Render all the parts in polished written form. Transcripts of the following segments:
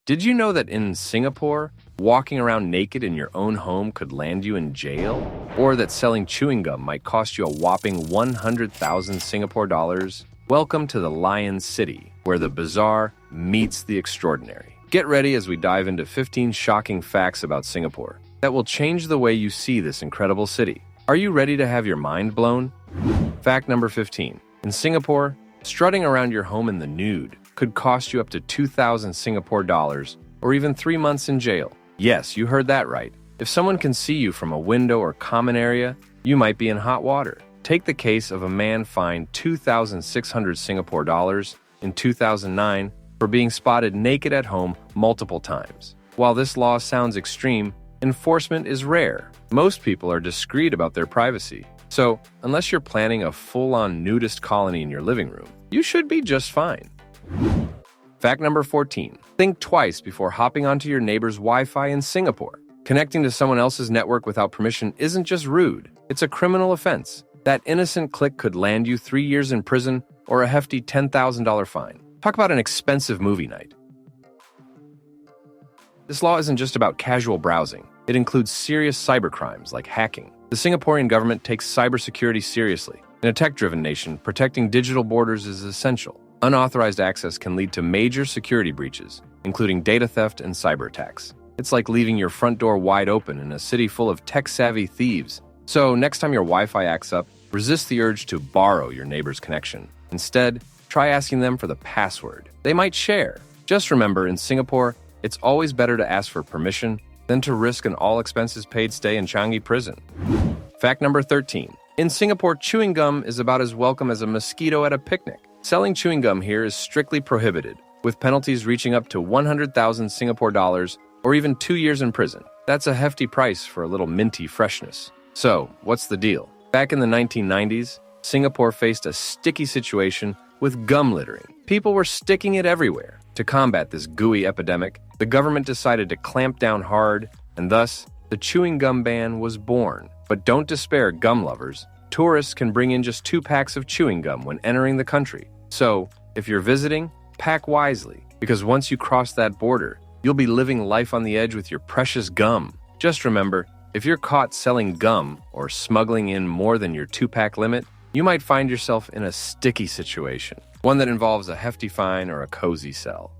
Did you know that in Singapore, walking around naked in your own home could land you in jail? Or that selling chewing gum might cost you a whopping 100,000 Singapore dollars? Welcome to the Lion City, where the bizarre meets the extraordinary. Get ready as we dive into 15 shocking facts about Singapore that will change the way you see this incredible city. Are you ready to have your mind blown? Fact number 15. In Singapore, strutting around your home in the nude could cost you up to 2,000 Singapore dollars or even 3 months in jail. Yes, you heard that right. If someone can see you from a window or common area, you might be in hot water. Take the case of a man fined 2,600 Singapore dollars in 2009 for being spotted naked at home multiple times. While this law sounds extreme, enforcement is rare. Most people are discreet about their privacy. So, unless you're planning a full-on nudist colony in your living room, you should be just fine. Fact number 14. Think twice before hopping onto your neighbor's Wi-Fi in Singapore. Connecting to someone else's network without permission isn't just rude, it's a criminal offense. That innocent click could land you 3 years in prison or a hefty $10,000 fine. Talk about an expensive movie night. This law isn't just about casual browsing. It includes serious cybercrimes like hacking. The Singaporean government takes cybersecurity seriously. In a tech-driven nation, protecting digital borders is essential. Unauthorized access can lead to major security breaches, including data theft and cyber attacks. It's like leaving your front door wide open in a city full of tech-savvy thieves. So next time your Wi-Fi acts up, resist the urge to borrow your neighbor's connection. Instead, try asking them for the password. They might share. Just remember, in Singapore, it's always better to ask for permission than to risk an all-expenses-paid stay in Changi prison. Fact number 13. In Singapore, chewing gum is about as welcome as a mosquito at a picnic. Selling chewing gum here is strictly prohibited, with penalties reaching up to 100,000 Singapore dollars or even 2 years in prison. That's a hefty price for a little minty freshness. So, what's the deal? Back in the 1990s, Singapore faced a sticky situation with gum littering. People were sticking it everywhere. To combat this gooey epidemic, the government decided to clamp down hard, and thus, the chewing gum ban was born. But don't despair, gum lovers. Tourists can bring in just 2 packs of chewing gum when entering the country. So, if you're visiting, pack wisely, because once you cross that border, you'll be living life on the edge with your precious gum. Just remember, if you're caught selling gum or smuggling in more than your 2-pack limit, you might find yourself in a sticky situation, one that involves a hefty fine or a cozy cell.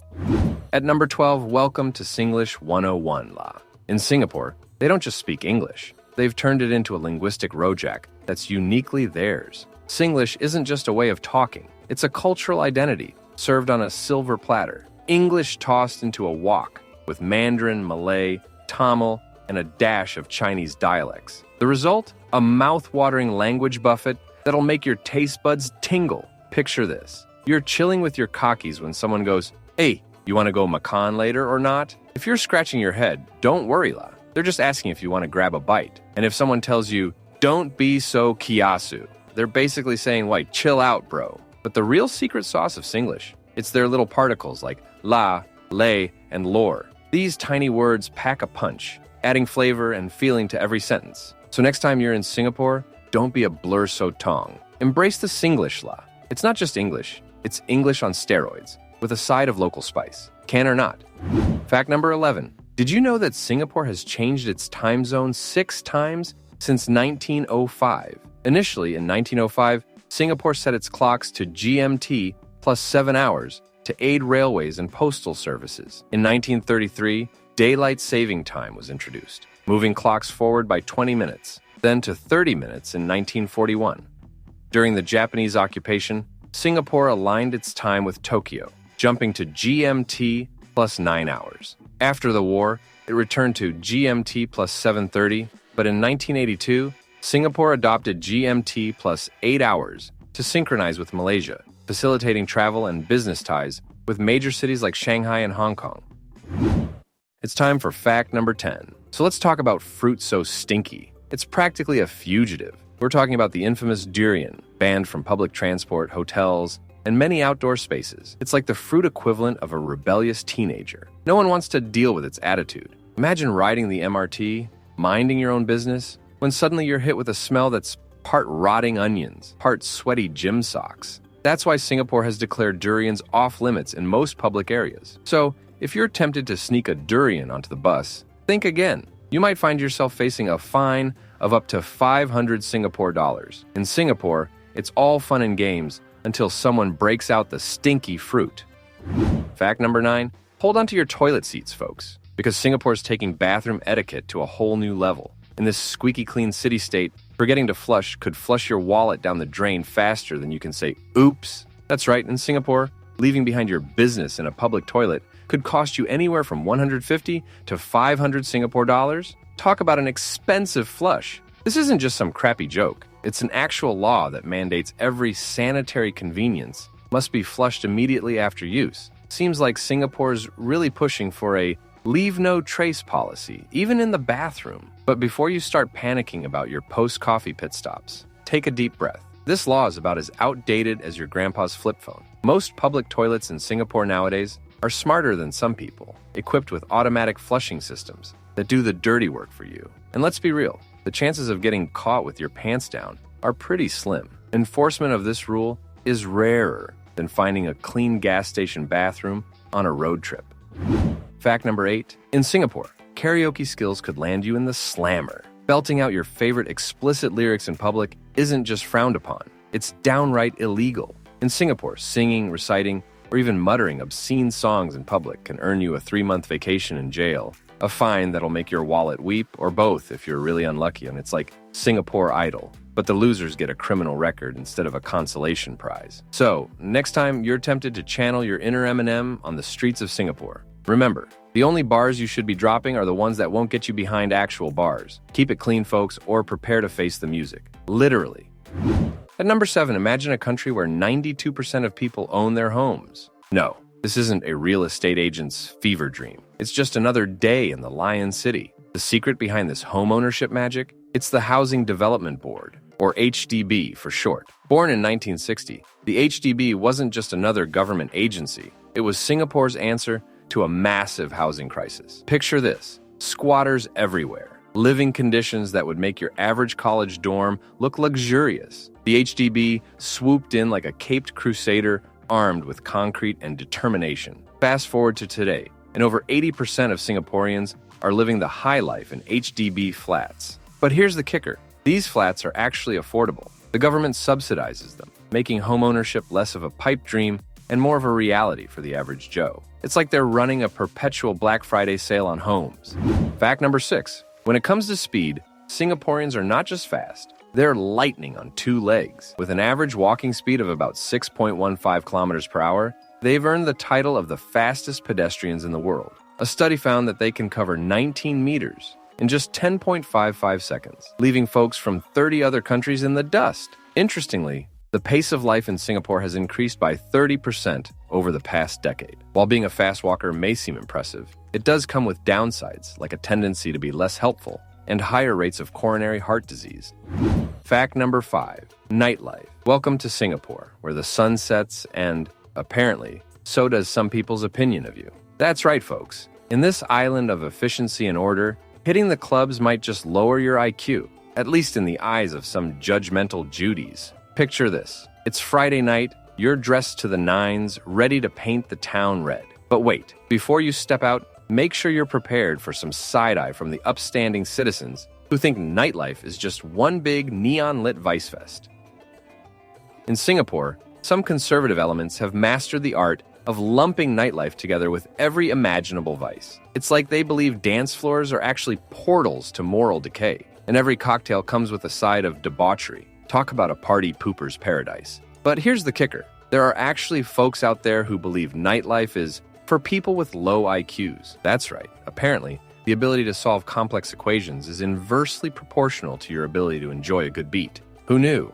At number 12, welcome to Singlish 101 La. In Singapore, they don't just speak English. They've turned it into a linguistic rojak that's uniquely theirs. Singlish isn't just a way of talking. It's a cultural identity, served on a silver platter. English tossed into a wok, with Mandarin, Malay, Tamil, and a dash of Chinese dialects. The result? A mouth-watering language buffet that'll make your taste buds tingle. Picture this. You're chilling with your cockies when someone goes, "Hey, you want to go makan later or not?" If you're scratching your head, don't worry, la. They're just asking if you want to grab a bite. And if someone tells you, "Don't be so kiasu," they're basically saying, like, chill out, bro. But the real secret sauce of Singlish, it's their little particles like la, lay, and lor. These tiny words pack a punch, adding flavor and feeling to every sentence. So next time you're in Singapore, don't be a blur so tong. Embrace the Singlish la. It's not just English, it's English on steroids, with a side of local spice. Can or not? Fact number 11. Did you know that Singapore has changed its time zone 6 times since 1905? Initially, in 1905, Singapore set its clocks to GMT plus 7 hours to aid railways and postal services. In 1933, daylight saving time was introduced, moving clocks forward by 20 minutes, then to 30 minutes in 1941. During the Japanese occupation, Singapore aligned its time with Tokyo, jumping to GMT plus 9 hours. After the war, it returned to GMT plus 7:30, but in 1982, Singapore adopted GMT plus 8 hours to synchronize with Malaysia, facilitating travel and business ties with major cities like Shanghai and Hong Kong. It's time for fact number 10. So let's talk about fruit so stinky. It's practically a fugitive. We're talking about the infamous Durian, banned from public transport, hotels, and many outdoor spaces. It's like the fruit equivalent of a rebellious teenager. No one wants to deal with its attitude. Imagine riding the MRT, minding your own business, when suddenly you're hit with a smell that's part rotting onions, part sweaty gym socks. That's why Singapore has declared durians off limits in most public areas. So, if you're tempted to sneak a durian onto the bus, think again. You might find yourself facing a fine of up to 500 Singapore dollars. In Singapore, it's all fun and games until someone breaks out the stinky fruit. Fact number 9, hold onto your toilet seats, folks, because Singapore's taking bathroom etiquette to a whole new level. In this squeaky clean city-state, forgetting to flush could flush your wallet down the drain faster than you can say, oops. That's right, in Singapore, leaving behind your business in a public toilet could cost you anywhere from 150 to 500 Singapore dollars. Talk about an expensive flush. This isn't just some crappy joke. It's an actual law that mandates every sanitary convenience must be flushed immediately after use. Seems like Singapore's really pushing for a leave no trace policy, even in the bathroom. But before you start panicking about your post-coffee pit stops, take a deep breath. This law is about as outdated as your grandpa's flip phone. Most public toilets in Singapore nowadays are smarter than some people, equipped with automatic flushing systems that do the dirty work for you. And let's be real, the chances of getting caught with your pants down are pretty slim. Enforcement of this rule is rarer than finding a clean gas station bathroom on a road trip. Fact number 8, in Singapore, karaoke skills could land you in the slammer. Belting out your favorite explicit lyrics in public isn't just frowned upon, it's downright illegal. In Singapore, singing, reciting, or even muttering obscene songs in public can earn you a 3-month vacation in jail, a fine that'll make your wallet weep, or both if you're really unlucky, and it's like Singapore Idol. But the losers get a criminal record instead of a consolation prize. So, next time you're tempted to channel your inner Eminem on the streets of Singapore, remember, the only bars you should be dropping are the ones that won't get you behind actual bars. Keep it clean, folks, or prepare to face the music. Literally. At number 7, imagine a country where 92% of people own their homes. No, this isn't a real estate agent's fever dream. It's just another day in the Lion City. The secret behind this home ownership magic? It's the Housing Development Board, or HDB for short. Born in 1960, the HDB wasn't just another government agency. It was Singapore's answer to a massive housing crisis. Picture this: squatters everywhere, living conditions that would make your average college dorm look luxurious. The HDB swooped in like a caped crusader armed with concrete and determination. Fast forward to today, and over 80% of Singaporeans are living the high life in HDB flats. But here's the kicker: these flats are actually affordable. The government subsidizes them, making homeownership less of a pipe dream and more of a reality for the average Joe. It's like they're running a perpetual Black Friday sale on homes. Fact number 6. When it comes to speed, Singaporeans are not just fast, they're lightning on 2 legs. With an average walking speed of about 6.15 kilometers per hour, they've earned the title of the fastest pedestrians in the world. A study found that they can cover 19 meters in just 10.55 seconds, leaving folks from 30 other countries in the dust. Interestingly, the pace of life in Singapore has increased by 30% over the past decade. While being a fast walker may seem impressive, it does come with downsides, like a tendency to be less helpful and higher rates of coronary heart disease. Fact number 5, nightlife. Welcome to Singapore, where the sun sets and, apparently, so does some people's opinion of you. That's right, folks. In this island of efficiency and order, hitting the clubs might just lower your IQ, at least in the eyes of some judgmental Judies. Picture this. It's Friday night, you're dressed to the nines, ready to paint the town red. But wait, before you step out, make sure you're prepared for some side-eye from the upstanding citizens who think nightlife is just one big neon-lit vice fest. In Singapore, some conservative elements have mastered the art of lumping nightlife together with every imaginable vice. It's like they believe dance floors are actually portals to moral decay, and every cocktail comes with a side of debauchery. Talk about a party pooper's paradise. But here's the kicker. There are actually folks out there who believe nightlife is for people with low IQs. That's right. Apparently, the ability to solve complex equations is inversely proportional to your ability to enjoy a good beat. Who knew?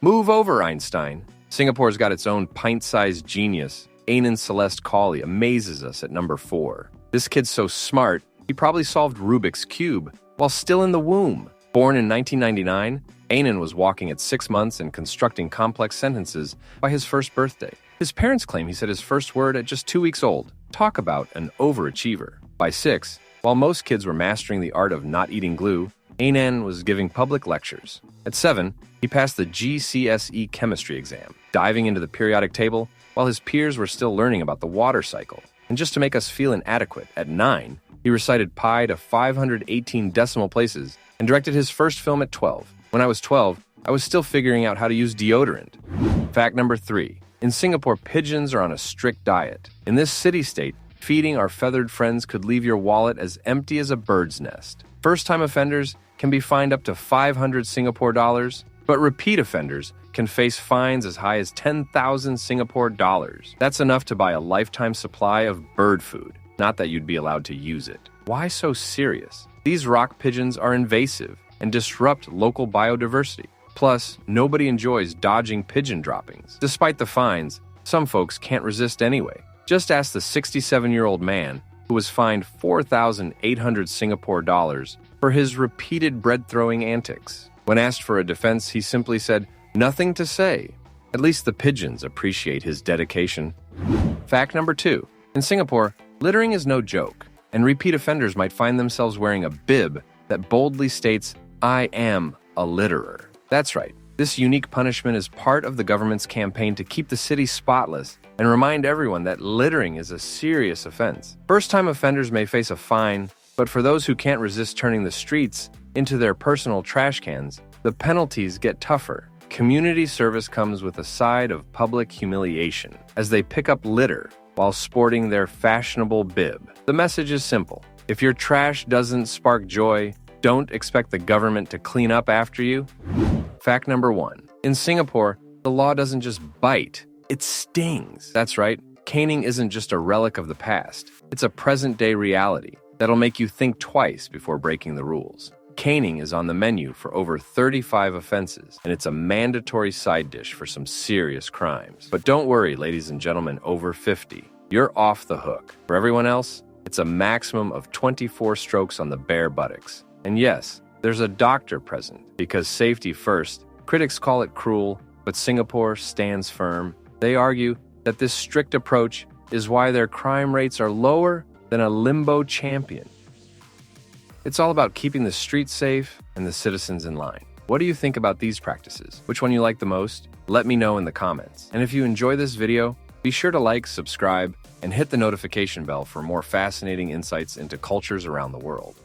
Move over, Einstein. Singapore's got its own pint-sized genius. Ainan Celeste Cawley amazes us at number 4. This kid's so smart, he probably solved Rubik's Cube while still in the womb. Born in 1999, Ainan was walking at 6 months and constructing complex sentences by his first birthday. His parents claim he said his first word at just 2 weeks old. Talk about an overachiever. By 6, while most kids were mastering the art of not eating glue, Ainan was giving public lectures. At 7, he passed the GCSE chemistry exam, diving into the periodic table while his peers were still learning about the water cycle. And just to make us feel inadequate, at 9, he recited pi to 518 decimal places and directed his first film at 12. When I was 12, I was still figuring out how to use deodorant. Fact number 3. In Singapore, pigeons are on a strict diet. In this city-state, feeding our feathered friends could leave your wallet as empty as a bird's nest. First-time offenders can be fined up to 500 Singapore dollars, but repeat offenders can face fines as high as 10,000 Singapore dollars. That's enough to buy a lifetime supply of bird food, not that you'd be allowed to use it. Why so serious? These rock pigeons are invasive and disrupt local biodiversity. Plus, nobody enjoys dodging pigeon droppings. Despite the fines, some folks can't resist anyway. Just ask the 67-year-old man who was fined 4,800 Singapore dollars for his repeated bread-throwing antics. When asked for a defense, he simply said, "Nothing to say." At least the pigeons appreciate his dedication. Fact number 2. In Singapore, littering is no joke, and repeat offenders might find themselves wearing a bib that boldly states, "I am a litterer." That's right. This unique punishment is part of the government's campaign to keep the city spotless and remind everyone that littering is a serious offense. First-time offenders may face a fine, but for those who can't resist turning the streets into their personal trash cans, the penalties get tougher. Community service comes with a side of public humiliation as they pick up litter while sporting their fashionable bib. The message is simple. If your trash doesn't spark joy, don't expect the government to clean up after you. Fact number 1. In Singapore, the law doesn't just bite, it stings. That's right, caning isn't just a relic of the past. It's a present-day reality that'll make you think twice before breaking the rules. Caning is on the menu for over 35 offenses, and it's a mandatory side dish for some serious crimes. But don't worry, ladies and gentlemen over 50. You're off the hook. For everyone else, it's a maximum of 24 strokes on the bare buttocks. And yes, there's a doctor present, because safety first. Critics call it cruel, but Singapore stands firm. They argue that this strict approach is why their crime rates are lower than a limbo champion. It's all about keeping the streets safe and the citizens in line. What do you think about these practices? Which one you like the most? Let me know in the comments. And if you enjoy this video, be sure to like, subscribe, and hit the notification bell for more fascinating insights into cultures around the world.